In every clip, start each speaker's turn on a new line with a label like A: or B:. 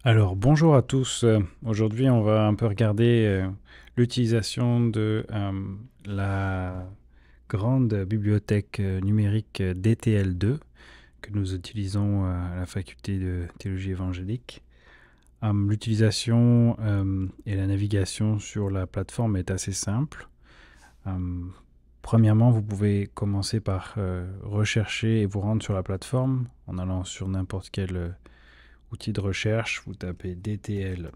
A: Alors, bonjour à tous. Aujourd'hui, on va un peu regarder l'utilisation de la grande bibliothèque numérique DTL2 que nous utilisons à la faculté de théologie évangélique. L'utilisation et la navigation sur la plateforme est assez simple. Premièrement, vous pouvez commencer par rechercher et vous rendre sur la plateforme en allant sur n'importe quel outil de recherche. Vous tapez DTL2.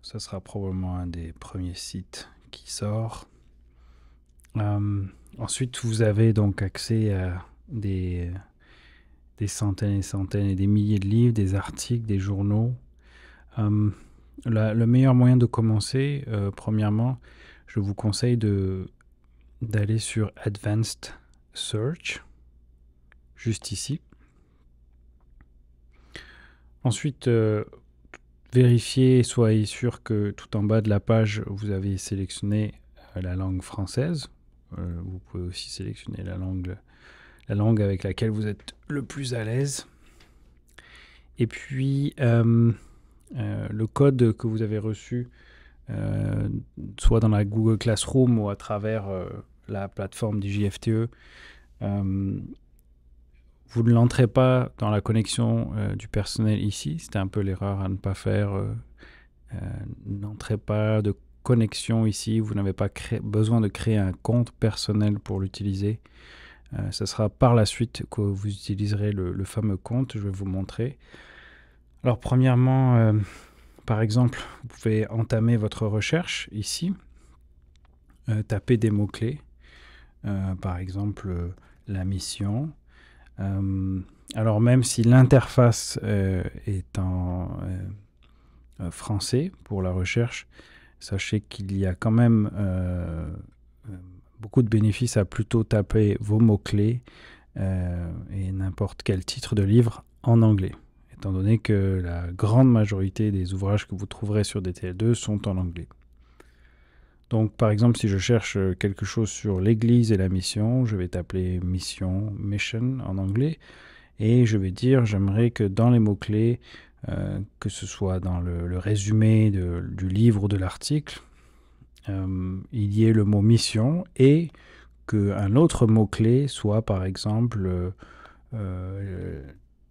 A: Ça sera probablement un des premiers sites qui sort. Ensuite, vous avez donc accès à des centaines et centaines et des milliers de livres, des articles, des journaux. Le meilleur moyen de commencer, premièrement, je vous conseille d'aller sur Advanced Search, juste ici. Ensuite, vérifiez, soyez sûr que tout en bas de la page, vous avez sélectionné la langue française. Vous pouvez aussi sélectionner la langue avec laquelle vous êtes le plus à l'aise. Et puis, le code que vous avez reçu, soit dans la Google Classroom ou à travers la plateforme du JFTE, vous ne l'entrez pas dans la connexion du personnel ici. C'était un peu l'erreur à ne pas faire. N'entrez pas de connexion ici. Vous n'avez pas besoin de créer un compte personnel pour l'utiliser. Ce sera par la suite que vous utiliserez le fameux compte. Je vais vous montrer. Alors, premièrement, par exemple, vous pouvez entamer votre recherche ici. Taper des mots-clés. Par exemple, la mission. Alors même si l'interface est en français pour la recherche, sachez qu'il y a quand même beaucoup de bénéfices à plutôt taper vos mots-clés et n'importe quel titre de livre en anglais, étant donné que la grande majorité des ouvrages que vous trouverez sur DTL2 sont en anglais. Donc, par exemple, si je cherche quelque chose sur l'Église et la mission, je vais taper mission en anglais, et je vais dire, j'aimerais que dans les mots-clés, que ce soit dans le résumé du livre ou de l'article, il y ait le mot mission et qu'un autre mot-clé soit, par exemple,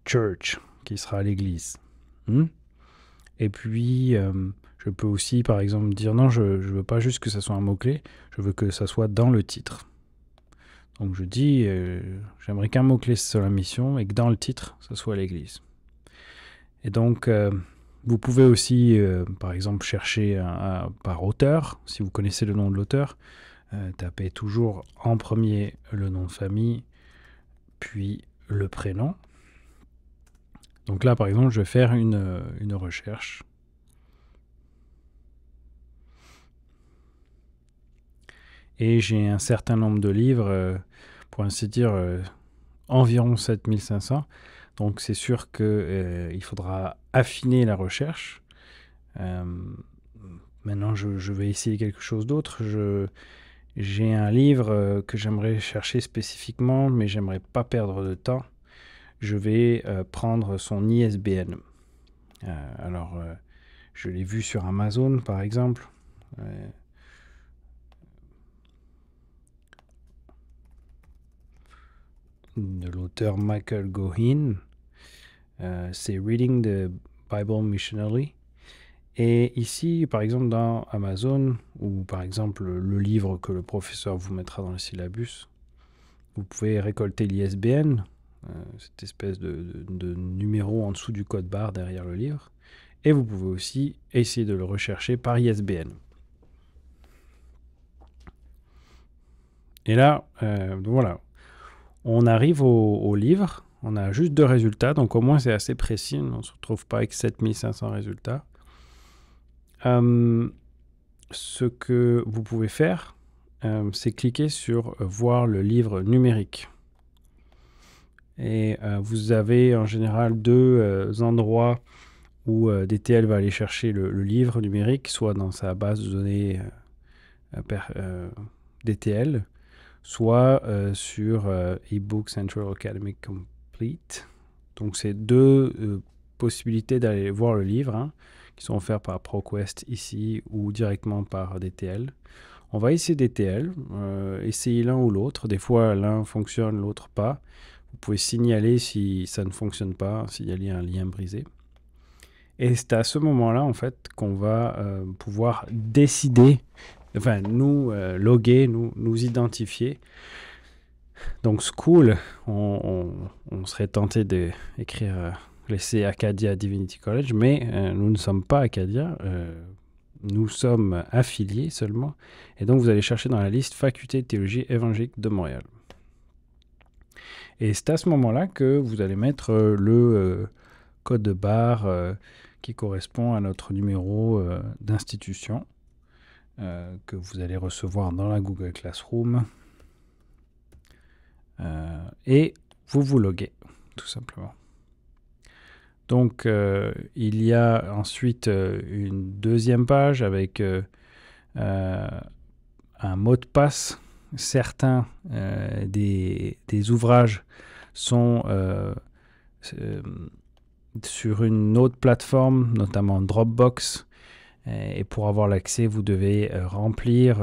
A: church, qui sera l'église. Et puis, je peux aussi, par exemple, dire non, je ne veux pas juste que ça soit un mot-clé, je veux que ça soit dans le titre. Donc je dis, j'aimerais qu'un mot-clé soit la mission et que dans le titre, ça soit l'église. Et donc, vous pouvez aussi, par exemple, chercher par auteur, si vous connaissez le nom de l'auteur. Tapez toujours en premier le nom de famille, puis le prénom. Donc là, par exemple, je vais faire une recherche. Et j'ai un certain nombre de livres, pour ainsi dire, environ 7500. Donc c'est sûr qu'il faudra affiner la recherche. Maintenant, je vais essayer quelque chose d'autre. J'ai un livre que j'aimerais chercher spécifiquement, mais j'aimerais pas perdre de temps. Je vais prendre son ISBN. Alors, je l'ai vu sur Amazon, par exemple. De l'auteur Michael Goheen. C'est Reading the Bible Missionally. Et ici, par exemple, dans Amazon, ou par exemple le livre que le professeur vous mettra dans le syllabus, vous pouvez récolter l'ISBN, cette espèce de numéro en dessous du code barre derrière le livre, et vous pouvez aussi essayer de le rechercher par ISBN. Et là, voilà, on arrive au livre, on a juste 2 résultats, donc au moins c'est assez précis, on ne se retrouve pas avec 7500 résultats. Ce que vous pouvez faire, c'est cliquer sur voir le livre numérique. Et vous avez en général 2 endroits où DTL va aller chercher le livre numérique, soit dans sa base de données DTL, soit sur eBook Central Academic Complete. Donc c'est 2 possibilité d'aller voir le livre, hein, qui sont offerts par ProQuest ici ou directement par DTL. On va essayer DTL, essayer l'un ou l'autre. Des fois, l'un fonctionne, l'autre pas. Vous pouvez signaler si ça ne fonctionne pas, s'il y a un lien brisé. Et c'est à ce moment-là, en fait, qu'on va pouvoir décider, enfin, nous loguer, nous identifier. Donc, School, on serait tenté d'écrire, laisser Acadia Divinity College, mais nous ne sommes pas Acadia. Nous sommes affiliés seulement. Et donc, vous allez chercher dans la liste Faculté de théologie évangélique de Montréal. Et c'est à ce moment-là que vous allez mettre le code de barre qui correspond à notre numéro d'institution que vous allez recevoir dans la Google Classroom. Et vous loguez, tout simplement. Donc, il y a ensuite une deuxième page avec un mot de passe. Certains des ouvrages sont sur une autre plateforme, notamment Dropbox. Et pour avoir l'accès, vous devez remplir,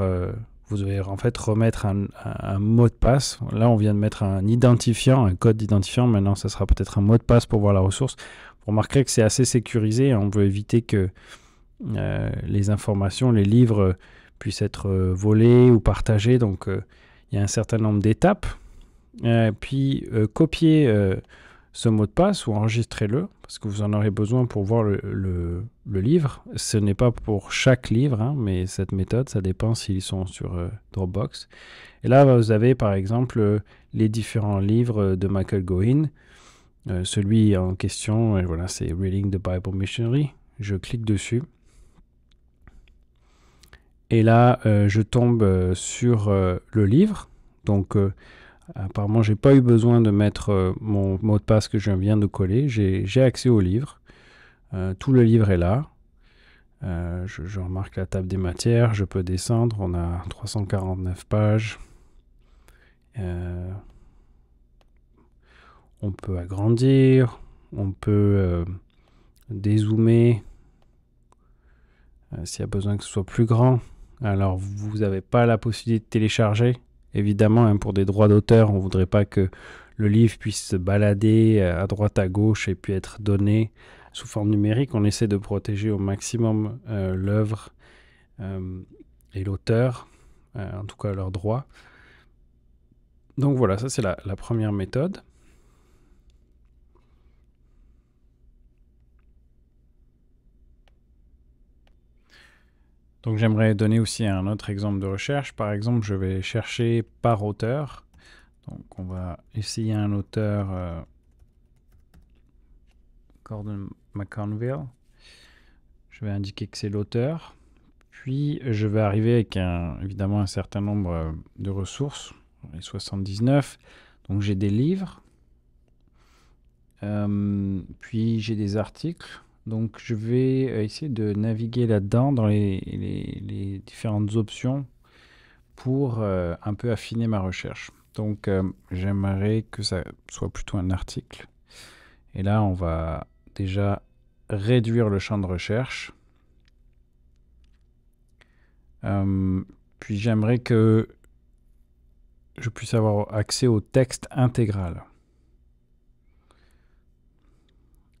A: vous devez en fait remettre un mot de passe. Là, on vient de mettre un identifiant, un code d'identifiant. Maintenant, ça sera peut-être un mot de passe pour voir la ressource. Vous remarquerez que c'est assez sécurisé. On veut éviter que les informations, les livres puissent être volés ou partagés. Donc, il y a un certain nombre d'étapes. Puis, copier ce mot de passe ou enregistrez-le parce que vous en aurez besoin pour voir le livre. Ce n'est pas pour chaque livre, hein, mais cette méthode, ça dépend s'ils sont sur Dropbox. Et là, vous avez par exemple les différents livres de Michael Goin. Celui en question, voilà, c'est Reading the Bible Missionary. Je clique dessus. Et là, je tombe sur le livre. Donc, apparemment, j'ai pas eu besoin de mettre mon mot de passe que je viens de coller. J'ai accès au livre. Tout le livre est là. Je remarque la table des matières. Je peux descendre. On a 349 pages. On peut agrandir. On peut dézoomer s'il y a besoin que ce soit plus grand. Alors, vous n'avez pas la possibilité de télécharger. Évidemment, hein, pour des droits d'auteur, on ne voudrait pas que le livre puisse se balader à droite, à gauche et puis être donné sous forme numérique. On essaie de protéger au maximum l'œuvre et l'auteur, en tout cas leurs droits. Donc voilà, ça c'est la première méthode. Donc j'aimerais donner aussi un autre exemple de recherche. Par exemple, je vais chercher par auteur. Donc on va essayer un auteur Gordon McConville. Je vais indiquer que c'est l'auteur. Puis je vais arriver avec évidemment un certain nombre de ressources, les 79. Donc j'ai des livres. Puis j'ai des articles. Donc je vais essayer de naviguer là-dedans dans les différentes options pour un peu affiner ma recherche. Donc j'aimerais que ça soit plutôt un article. Et là, on va déjà réduire le champ de recherche. Puis j'aimerais que je puisse avoir accès au texte intégral.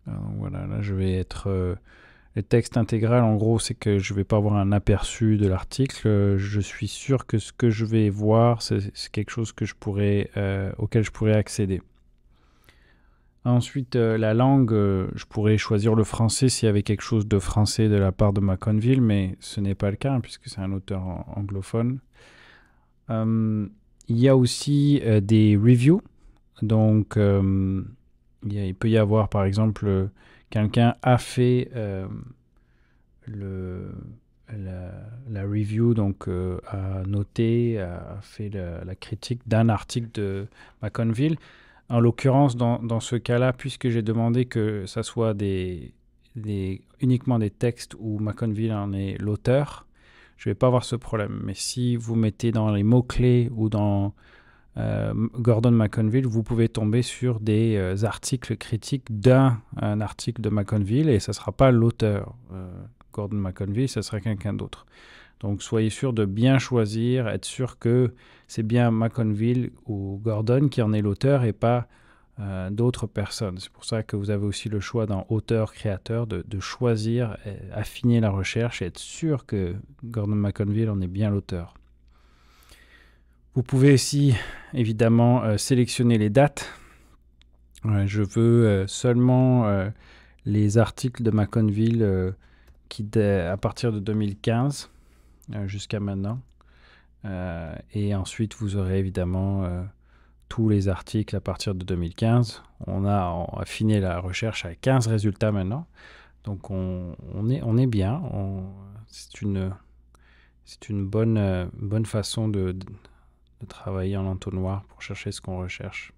A: Alors, voilà, là je vais être... le texte intégral, en gros, c'est que je ne vais pas avoir un aperçu de l'article. Je suis sûr que ce que je vais voir, c'est quelque chose que auquel je pourrais accéder. Ensuite, la langue, je pourrais choisir le français s'il y avait quelque chose de français de la part de McConville, mais ce n'est pas le cas, hein, puisque c'est un auteur anglophone. Il y a aussi des reviews. Donc, il peut y avoir, par exemple, quelqu'un a fait la review, donc a noté, a fait la critique d'un article de McConville. En l'occurrence, dans ce cas-là, puisque j'ai demandé que ça soit uniquement des textes où McConville en est l'auteur, je ne vais pas avoir ce problème. Mais si vous mettez dans les mots-clés ou dans Gordon McConville, vous pouvez tomber sur des articles critiques d'un article de McConville et ça ne sera pas l'auteur Gordon McConville, ça sera quelqu'un d'autre. Donc soyez sûr de bien choisir, être sûr que c'est bien McConville ou Gordon qui en est l'auteur et pas d'autres personnes. C'est pour ça que vous avez aussi le choix dans auteur-créateur de choisir, affiner la recherche et être sûr que Gordon McConville en est bien l'auteur. Vous pouvez aussi évidemment sélectionner les dates. Je veux seulement les articles de McConville à partir de 2015 jusqu'à maintenant. Et ensuite, vous aurez évidemment tous les articles à partir de 2015. On a affiné la recherche à 15 résultats maintenant. Donc on est bien. C'est une bonne façon de travailler en entonnoir pour chercher ce qu'on recherche.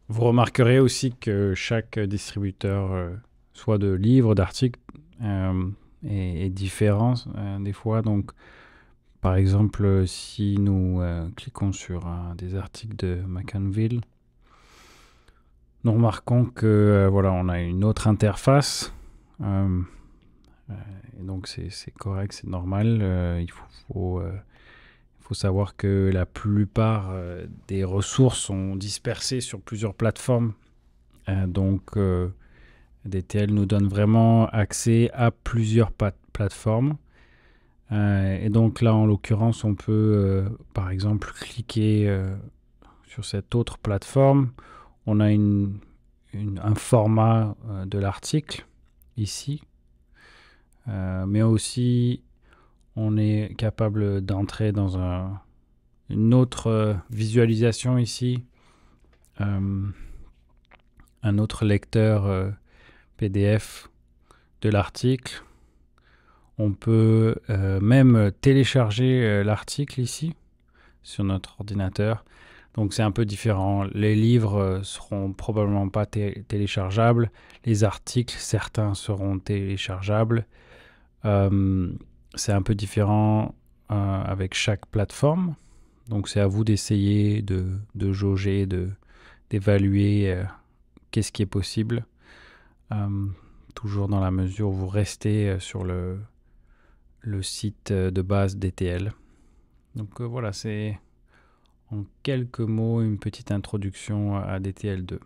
A: Vous remarquerez aussi que chaque distributeur, soit de livres, d'articles, est différent des fois. Donc, par exemple, si nous cliquons sur des articles de McConville, nous remarquons que voilà, on a une autre interface. Et donc c'est correct, c'est normal. Il faut savoir que la plupart des ressources sont dispersées sur plusieurs plateformes. Donc DTL nous donne vraiment accès à plusieurs plateformes. Et donc là, en l'occurrence, on peut par exemple cliquer sur cette autre plateforme. On a un format de l'article ici. Mais aussi, on est capable d'entrer dans une autre visualisation ici. Un autre lecteur PDF de l'article. On peut même télécharger l'article ici sur notre ordinateur. Donc c'est un peu différent. Les livres seront probablement pas téléchargeables. Les articles, certains seront téléchargeables. C'est un peu différent avec chaque plateforme. Donc c'est à vous d'essayer de jauger, d'évaluer qu'est-ce qui est possible. Toujours dans la mesure où vous restez sur le site de base DTL. Donc voilà, c'est en quelques mots une petite introduction à DTL2.